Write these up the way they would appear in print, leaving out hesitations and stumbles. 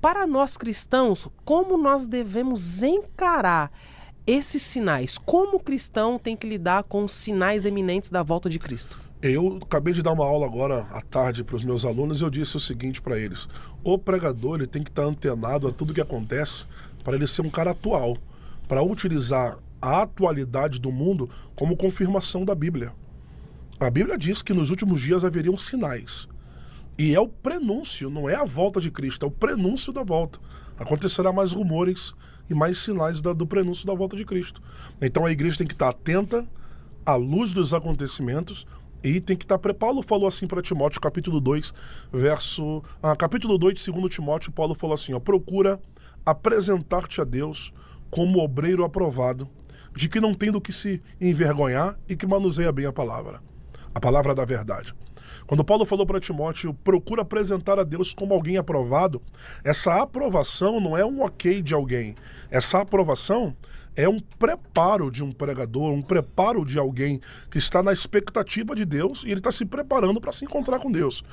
para nós cristãos, como nós devemos encarar esses sinais? Como o cristão tem que lidar com os sinais eminentes da volta de Cristo? Eu acabei de dar uma aula agora à tarde para os meus alunos e eu disse o seguinte para eles: o pregador ele tem que estar antenado a tudo que acontece para ele ser um cara atual, para utilizar a atualidade do mundo como confirmação da Bíblia. A Bíblia diz que nos últimos dias haveriam sinais. E é o prenúncio, não é a volta de Cristo, é o prenúncio da volta. Acontecerá mais rumores e mais sinais do prenúncio da volta de Cristo. Então a igreja tem que estar atenta à luz dos acontecimentos e tem que estar preparado. Paulo falou assim para Timóteo, capítulo 2, capítulo 2 de 2 Timóteo, Paulo falou assim, ó: procura apresentar-te a Deus como obreiro aprovado, de que não tem do que se envergonhar e que manuseia bem a palavra da verdade. Quando Paulo falou para Timóteo, procura apresentar a Deus como alguém aprovado, essa aprovação não é um ok de alguém. Essa aprovação é um preparo de um pregador, um preparo de alguém que está na expectativa de Deus e ele está se preparando para se encontrar com Deus.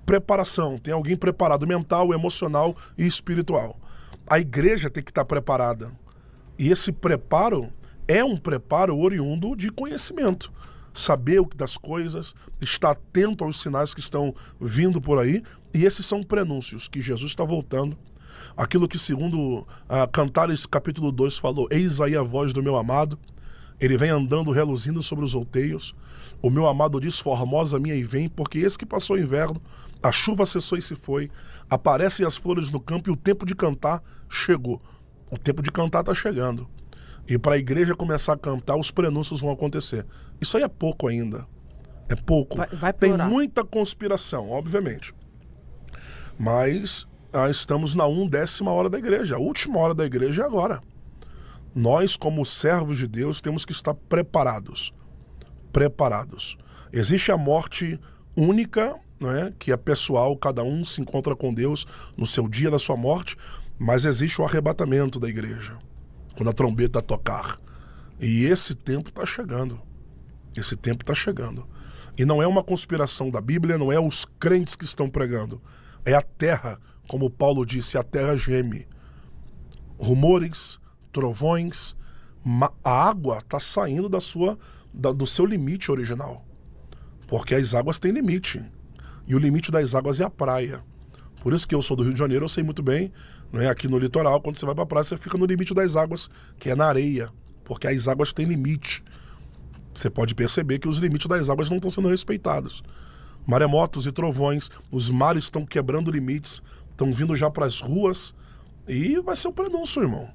Preparação, tem alguém preparado mental, emocional e espiritual. A igreja tem que estar preparada. E esse preparo é um preparo oriundo de conhecimento. Saber o que das coisas, estar atento aos sinais que estão vindo por aí, e esses são prenúncios que Jesus está voltando. Aquilo que segundo Cantares capítulo 2 falou: eis aí a voz do meu amado, ele vem andando reluzindo sobre os outeiros, o meu amado diz, formosa minha e vem, porque esse que passou o inverno, a chuva cessou e se foi, aparecem as flores no campo e o tempo de cantar chegou. O tempo de cantar está chegando. E para a igreja começar a cantar, os prenúncios vão acontecer. Isso aí é pouco ainda. É pouco. Vai Tem piorar. muita conspiração, obviamente. Mas estamos na 1/10ª hora da igreja. A última hora da igreja é agora. Nós, como servos de Deus, temos que estar preparados. Preparados. Existe a morte única, né, que é pessoal, cada um se encontra com Deus no seu dia da sua morte, mas existe o arrebatamento da igreja, quando a trombeta tocar. E esse tempo está chegando. Esse tempo está chegando. E não é uma conspiração da Bíblia, não é os crentes que estão pregando. É a terra, como Paulo disse, a terra geme. Rumores, trovões, a água está saindo do seu limite original. Porque as águas têm limite. E o limite das águas é a praia. Por isso que eu sou do Rio de Janeiro, eu sei muito bem, né, aqui no litoral, quando você vai para a praia, você fica no limite das águas, que é na areia, porque as águas têm limite. Você pode perceber que os limites das águas não estão sendo respeitados. Maremotos e trovões, os mares estão quebrando limites, estão vindo já para as ruas, e vai ser o prenúncio, irmão.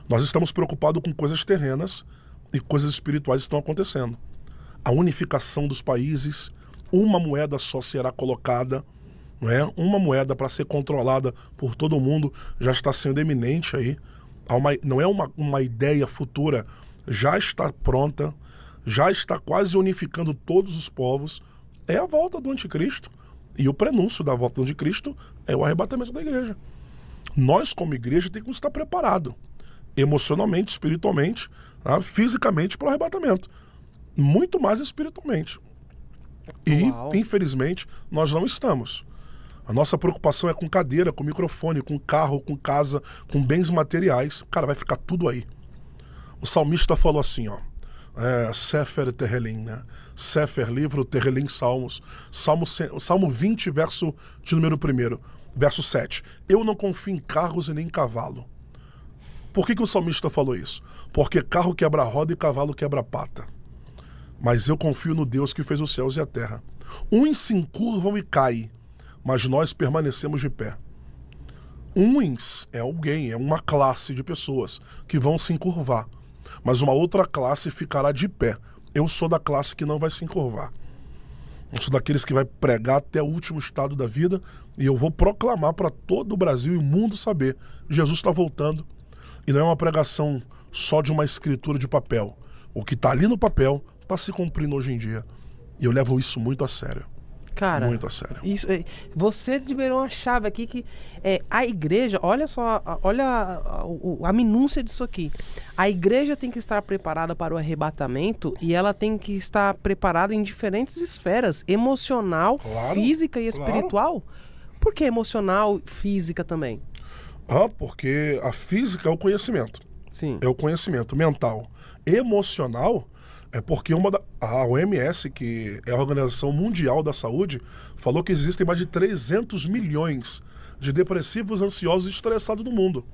Nós estamos preocupados com coisas terrenas e coisas espirituais estão acontecendo. A unificação dos países, uma moeda só será colocada, não é? Uma moeda para ser controlada por todo mundo já está sendo eminente aí. Não é uma ideia futura, já está pronta, já está quase unificando todos os povos. É a volta do anticristo. E o prenúncio da volta do anticristo é o arrebatamento da igreja. Nós, como igreja, temos que estar preparados emocionalmente, espiritualmente, tá? Fisicamente para o arrebatamento. Muito mais espiritualmente. E, infelizmente, nós não estamos. A nossa preocupação é com cadeira, com microfone, com carro, com casa, com bens materiais. Cara, vai ficar tudo aí. O salmista falou assim, ó. Sefer Tehelim, né? Sefer, livro, Tehelim, Salmos. Salmo 20, verso de número 1, verso 7. Eu não confio em carros e nem em cavalo. Por que o salmista falou isso? Porque carro quebra roda e cavalo quebra pata. Mas eu confio no Deus que fez os céus e a terra. Uns se encurvam e caem, mas nós permanecemos de pé. Uns é alguém, é uma classe de pessoas que vão se encurvar, mas uma outra classe ficará de pé. Eu sou da classe que não vai se encurvar. Eu sou daqueles que vai pregar até o último estado da vida e eu vou proclamar para todo o Brasil e o mundo saber: Jesus está voltando. E não é uma pregação só de uma escritura de papel. O que está ali no papel está se cumprindo hoje em dia. E eu levo isso muito a sério. Cara, muito a sério. Isso, você liberou uma chave aqui que a igreja, olha só, olha a minúcia disso aqui. A igreja tem que estar preparada para o arrebatamento e ela tem que estar preparada em diferentes esferas, emocional, física e espiritual. Por que emocional, física também? Porque a física é o conhecimento. Sim. É o conhecimento mental. Emocional é porque a OMS, que é a Organização Mundial da Saúde, falou que existem mais de 300 milhões de depressivos, ansiosos e estressados no mundo.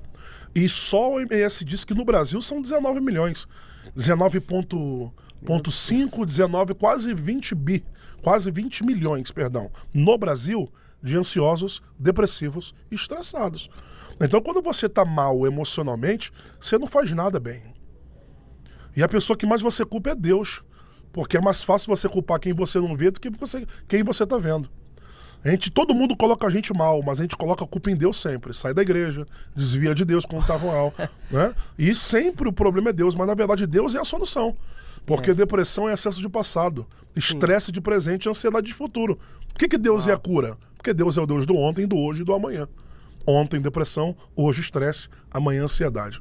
E só a OMS diz que no Brasil são 19 milhões. 19,5, 19, quase 20 milhões, perdão, no Brasil, de ansiosos, depressivos e estressados. Então, quando você está mal emocionalmente, você não faz nada bem. E a pessoa que mais você culpa é Deus. Porque é mais fácil você culpar quem você não vê do que quem você está vendo. Todo mundo coloca a gente mal, mas a gente coloca a culpa em Deus sempre. Sai da igreja, desvia de Deus quando está mal. Né? E sempre o problema é Deus, mas na verdade Deus é a solução. Porque depressão é excesso de passado, estresse de presente e ansiedade de futuro. Por que Deus é a cura? Porque Deus é o Deus do ontem, do hoje e do amanhã. Ontem depressão, hoje estresse, amanhã ansiedade.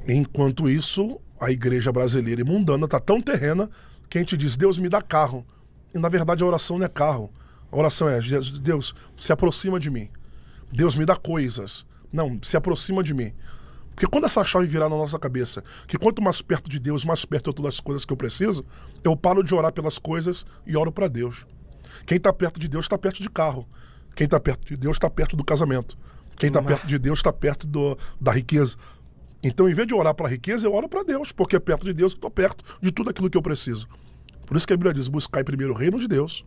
Enquanto isso, a igreja brasileira e mundana está tão terrena que a gente diz, Deus me dá carro. E na verdade a oração não é carro. A oração é, Deus, se aproxima de mim. Deus me dá coisas. Não, se aproxima de mim. Porque quando essa chave virar na nossa cabeça, que quanto mais perto de Deus, mais perto eu estou das coisas que eu preciso, eu paro de orar pelas coisas e oro para Deus. Quem está perto de Deus está perto de carro. Quem está perto de Deus está perto do casamento. Quem está perto de Deus está perto da riqueza. Então, em vez de orar para a riqueza, eu oro para Deus, porque é perto de Deus que estou perto de tudo aquilo que eu preciso. Por isso que a Bíblia diz, buscai primeiro o reino de Deus.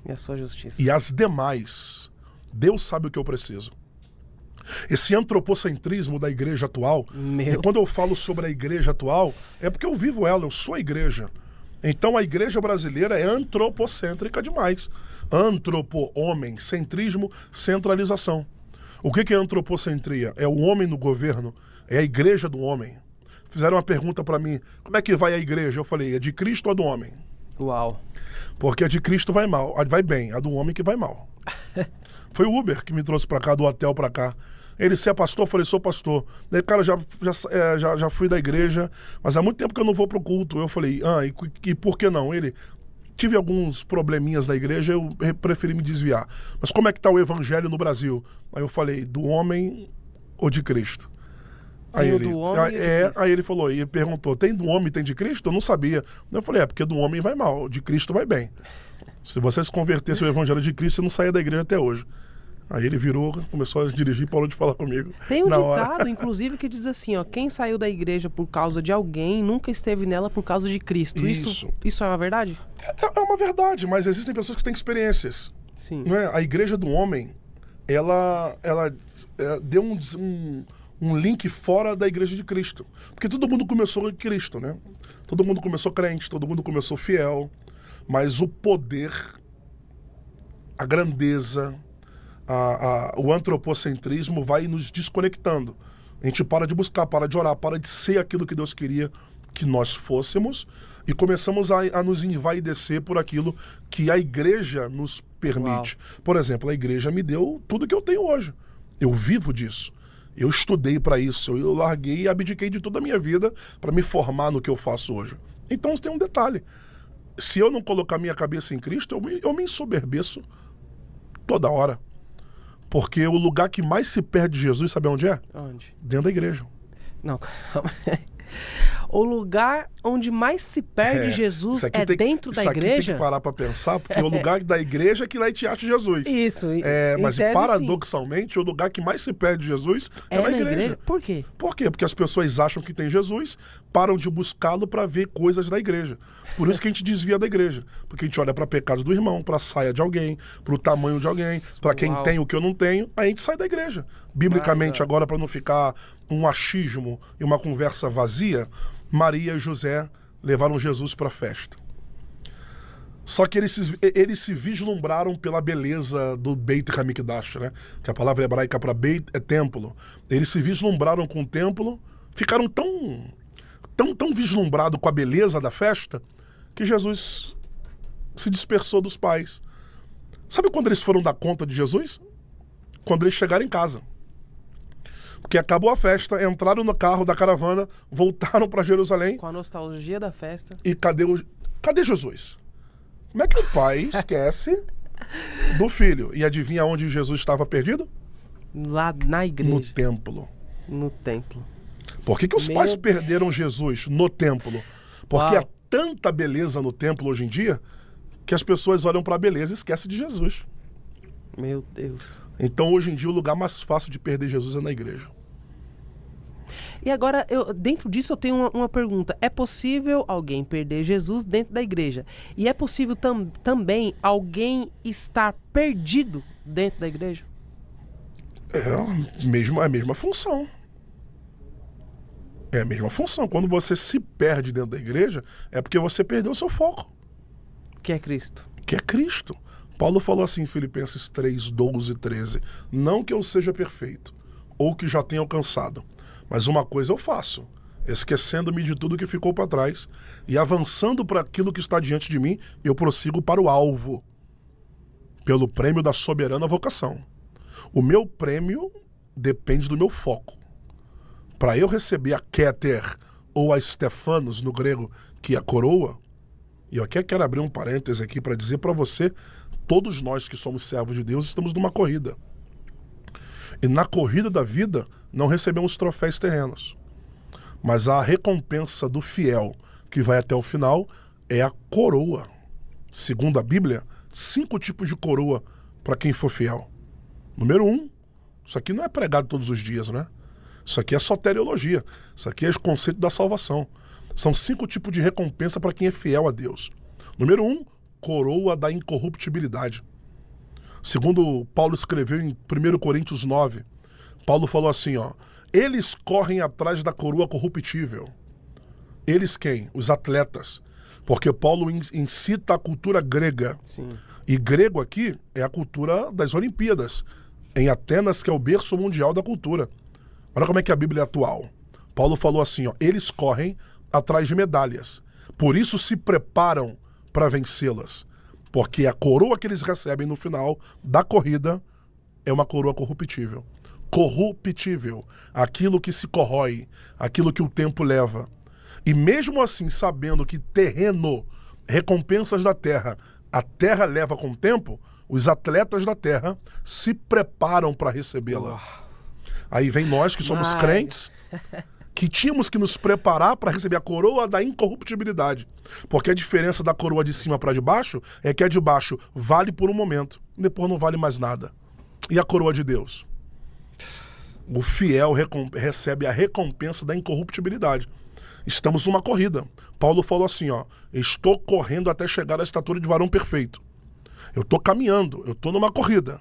E a sua justiça. E as demais, Deus sabe o que eu preciso. Esse antropocentrismo da igreja atual, e quando eu falo sobre a igreja atual, é porque eu vivo ela, eu sou a igreja. Então a igreja brasileira é antropocêntrica demais. Homem, centrismo, centralização. O que é antropocentria? É o homem no governo, é a igreja do homem. Fizeram uma pergunta para mim, como é que vai a igreja? Eu falei, é de Cristo ou a do homem? Uau. Porque a de Cristo vai mal, vai bem, a do homem que vai mal. Foi o Uber que me trouxe pra cá, do hotel pra cá. Ele, você é pastor? Eu falei, sou pastor. Daí, cara, já fui da igreja, mas há muito tempo que eu não vou pro culto. Eu falei, e por que não? Ele, tive alguns probleminhas na igreja, eu preferi me desviar. Mas como é que tá o evangelho no Brasil? Aí eu falei, do homem ou de Cristo? Aí ele falou, e perguntou, tem do homem e tem de Cristo? Eu não sabia. Eu falei, porque do homem vai mal, de Cristo vai bem. Se você se convertesse ao evangelho de Cristo, você não saia da igreja até hoje. Aí ele virou, começou a dirigir e parou de falar comigo. Tem um ditado, inclusive, que diz assim, quem saiu da igreja por causa de alguém, nunca esteve nela por causa de Cristo. Isso é uma verdade? É uma verdade, mas existem pessoas que têm experiências. Sim. Não é? A igreja do homem, ela deu um link fora da igreja de Cristo. Porque todo mundo começou em Cristo, né? Todo mundo começou crente, todo mundo começou fiel. Mas o poder, a grandeza, o antropocentrismo vai nos desconectando. A gente para de buscar, para de orar, para de ser aquilo que Deus queria que nós fôssemos e começamos a nos envaidecer por aquilo que a igreja nos permite. Uau. Por exemplo, a igreja me deu tudo que eu tenho hoje. Eu vivo disso. Eu estudei para isso. Eu larguei e abdiquei de toda a minha vida para me formar no que eu faço hoje. Então tem um detalhe. Se eu não colocar minha cabeça em Cristo, eu me ensoberbeço toda hora. Porque o lugar que mais se perde Jesus, sabe onde é? Onde? Dentro da igreja. Não, calma. O lugar onde mais se perde Jesus dentro da igreja? Isso aqui tem que parar pra pensar, porque o lugar da igreja é que lá te acha Jesus. Isso. Mas paradoxalmente, o lugar que mais se perde Jesus é na igreja. Por quê? Por quê? Porque as pessoas acham que tem Jesus, param de buscá-lo para ver coisas da igreja. Por isso que a gente desvia da igreja. Porque a gente olha para pecado do irmão, para a saia de alguém, para o tamanho de alguém, para quem tem o que eu não tenho, aí a gente sai da igreja. Biblicamente, agora, para não ficar um achismo e uma conversa vazia, Maria e José levaram Jesus para a festa. Só que eles se vislumbraram pela beleza do Beit HaMikdash, né? Que a palavra hebraica para Beit é templo. Eles se vislumbraram com o templo, ficaram tão vislumbrados com a beleza da festa, que Jesus se dispersou dos pais. Sabe quando eles foram dar conta de Jesus? Quando eles chegaram em casa. Porque acabou a festa, entraram no carro da caravana, voltaram para Jerusalém. Com a nostalgia da festa. E cadê Jesus? Como é que o pai esquece do filho? E adivinha onde Jesus estava perdido? Lá na igreja. No templo. No templo. Por que os pais perderam Jesus no templo? Porque há tanta beleza no templo hoje em dia que as pessoas olham para a beleza e esquecem de Jesus. Meu Deus. Então, hoje em dia, o lugar mais fácil de perder Jesus é na igreja. E agora, dentro disso, eu tenho uma pergunta. É possível alguém perder Jesus dentro da igreja? E é possível também alguém estar perdido dentro da igreja? É a mesma função. É a mesma função. Quando você se perde dentro da igreja, é porque você perdeu o seu foco. Que é Cristo. Que é Cristo. Paulo falou assim em Filipenses 3, 12 e 13. Não que eu seja perfeito, ou que já tenha alcançado, mas uma coisa eu faço, esquecendo-me de tudo que ficou para trás e avançando para aquilo que está diante de mim, eu prossigo para o alvo, pelo prêmio da soberana vocação. O meu prêmio depende do meu foco. Para eu receber a Keter, ou a Stefanos no grego, que é a coroa, e eu até quero abrir um parêntese aqui para dizer para você, todos nós que somos servos de Deus estamos numa corrida. E na corrida da vida não recebemos troféus terrenos. Mas a recompensa do fiel que vai até o final é a coroa. Segundo a Bíblia, 5 tipos de coroa para quem for fiel. Número 1, isso aqui não é pregado todos os dias, né? Isso aqui é soteriologia. Isso aqui é o conceito da salvação. São 5 tipos de recompensa para quem é fiel a Deus. Número 1, coroa da incorruptibilidade. Segundo Paulo escreveu em 1 Coríntios 9, Paulo falou assim, ó, eles correm atrás da coroa corruptível. Eles quem? Os atletas. Porque Paulo incita a cultura grega. Sim. E grego aqui é a cultura das Olimpíadas, em Atenas, que é o berço mundial da cultura. Olha como é que a Bíblia é atual. Paulo falou assim, ó, eles correm atrás de medalhas. Por isso se preparam para vencê-las. Porque a coroa que eles recebem no final da corrida é uma coroa corruptível. Corruptível. Aquilo que se corrói, aquilo que o tempo leva. E mesmo assim, sabendo que terreno, recompensas da terra, a terra leva com o tempo, os atletas da terra se preparam para recebê-la. Aí vem nós que somos crentes, que tínhamos que nos preparar para receber a coroa da incorruptibilidade. Porque a diferença da coroa de cima para de baixo é que a de baixo vale por um momento, depois não vale mais nada. E a coroa de Deus? O fiel recebe a recompensa da incorruptibilidade. Estamos numa corrida. Paulo falou assim, ó, estou correndo até chegar à estatura de varão perfeito. Eu estou caminhando, eu estou numa corrida.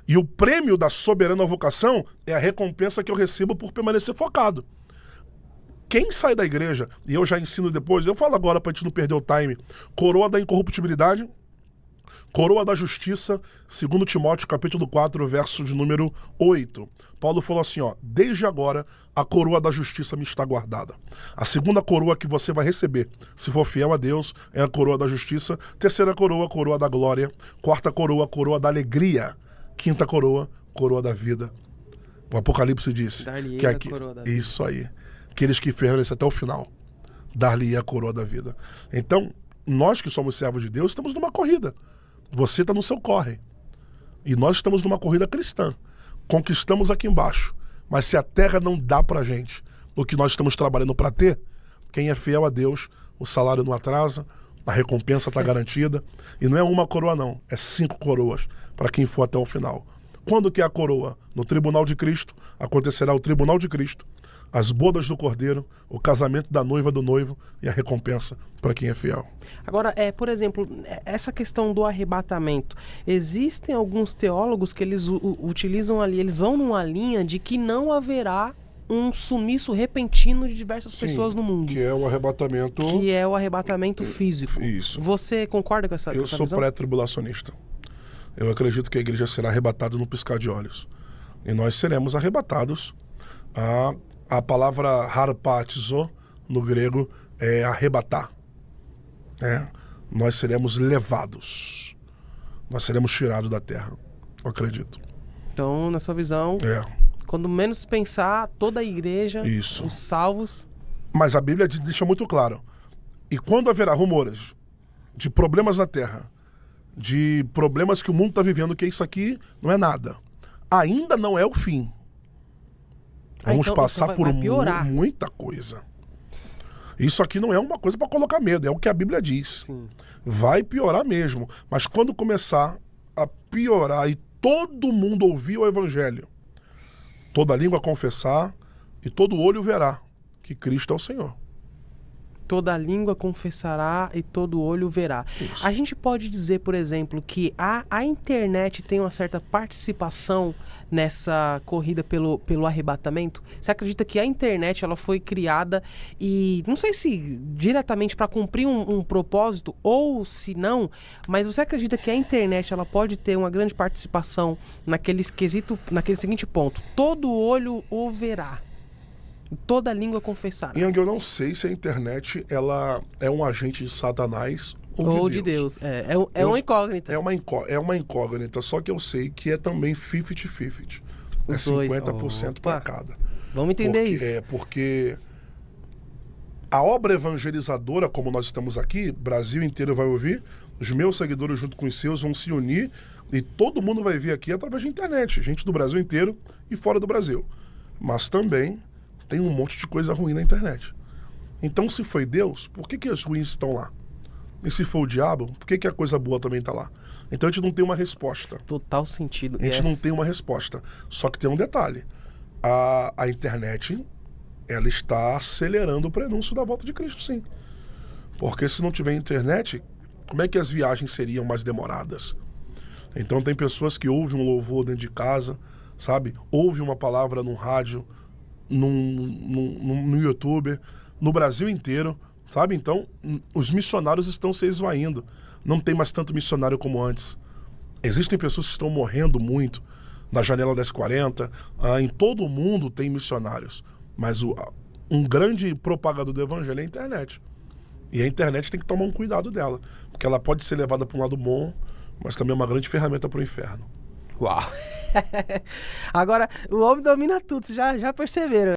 E o prêmio da soberana vocação é a recompensa que eu recebo por permanecer focado. Quem sai da igreja, e eu já ensino depois, eu falo agora para a gente não perder o time, coroa da incorruptibilidade, coroa da justiça, 2 Timóteo capítulo 4, verso de número 8. Paulo falou assim, ó, desde agora a coroa da justiça me está guardada. A segunda coroa que você vai receber, se for fiel a Deus, é a coroa da justiça. Terceira coroa, coroa da glória. Quarta coroa, coroa da alegria. Quinta coroa, coroa da vida. O Apocalipse disse que aqui, isso aí, aqueles que permanecem até o final, dar-lhe a coroa da vida. Então, nós que somos servos de Deus, estamos numa corrida. Você está no seu corre. E nós estamos numa corrida cristã. Conquistamos aqui embaixo. Mas se a terra não dá pra gente o que nós estamos trabalhando para ter, quem é fiel a Deus, o salário não atrasa, a recompensa está garantida. E não é uma coroa não, é 5 coroas para quem for até o final. Quando que é a coroa? No tribunal de Cristo, acontecerá o tribunal de Cristo, as bodas do Cordeiro, o casamento da noiva do noivo e a recompensa para quem é fiel. Agora, por exemplo, essa questão do arrebatamento, existem alguns teólogos que eles utilizam ali, eles vão numa linha de que não haverá um sumiço repentino de diversas pessoas no mundo. Que é o arrebatamento... Que é o arrebatamento físico. Isso. Você concorda com essa visão? Eu sou pré-tribulacionista. Eu acredito que a igreja será arrebatada no piscar de olhos. E nós seremos arrebatados. A palavra harpatizo, no grego, é arrebatar. Nós seremos levados. Nós seremos tirados da terra. Eu acredito. Então, na sua visão, quando menos pensar, toda a igreja, os salvos... Mas a Bíblia deixa muito claro. E quando haverá rumores de problemas na terra, de problemas que o mundo está vivendo, que isso aqui não é nada. ainda não é o fim. Vamos então passar vai por piorar. muita coisa. Isso aqui não é uma coisa para colocar medo, é o que a Bíblia diz. Sim. Vai piorar mesmo. Mas quando começar a piorar e todo mundo ouvir o evangelho, toda língua confessar e todo olho verá que Cristo é o Senhor. Toda língua confessará e todo olho verá. Isso. A gente pode dizer, por exemplo, que a internet tem uma certa participação nessa corrida pelo arrebatamento? Você acredita que a internet ela foi criada e, não sei se diretamente para cumprir um propósito ou se não, mas você acredita que a internet ela pode ter uma grande participação naquele seguinte ponto: todo olho o verá, toda língua confessará. Yang, eu não sei se a internet ela é um agente de Satanás Ou de de Deus. Deus. É uma incógnita. É uma incógnita, só que eu sei que é também 50-50. É Os dois. 50% para Opa. cada. Vamos entender isso. Porque a obra evangelizadora, como nós estamos aqui, Brasil inteiro vai ouvir, os meus seguidores junto com os seus vão se unir e todo mundo vai vir aqui através da internet, gente do Brasil inteiro e fora do Brasil. Mas também tem um monte de coisa ruim na internet. Então, se foi Deus, por que as ruins estão lá? E se foi o diabo, por que a coisa boa também está lá? Então a gente não tem uma resposta. Total sentido. A gente não tem uma resposta. Só que tem um detalhe. A internet, ela está acelerando o prenúncio da volta de Cristo, sim. Porque se não tiver internet, como é que as viagens seriam mais demoradas? Então tem pessoas que ouvem um louvor dentro de casa, sabe? Ouvem uma palavra no rádio, no YouTube, no Brasil inteiro, sabe? Então, os missionários estão se esvaindo. Não tem mais tanto missionário como antes. Existem pessoas que estão morrendo muito na janela das 40. Em todo o mundo tem missionários. Mas um grande propagador do evangelho é a internet. E a internet tem que tomar um cuidado dela. Porque ela pode ser levada para um lado bom, mas também é uma grande ferramenta para o inferno. Uau! Agora, o homem domina tudo, vocês já perceberam.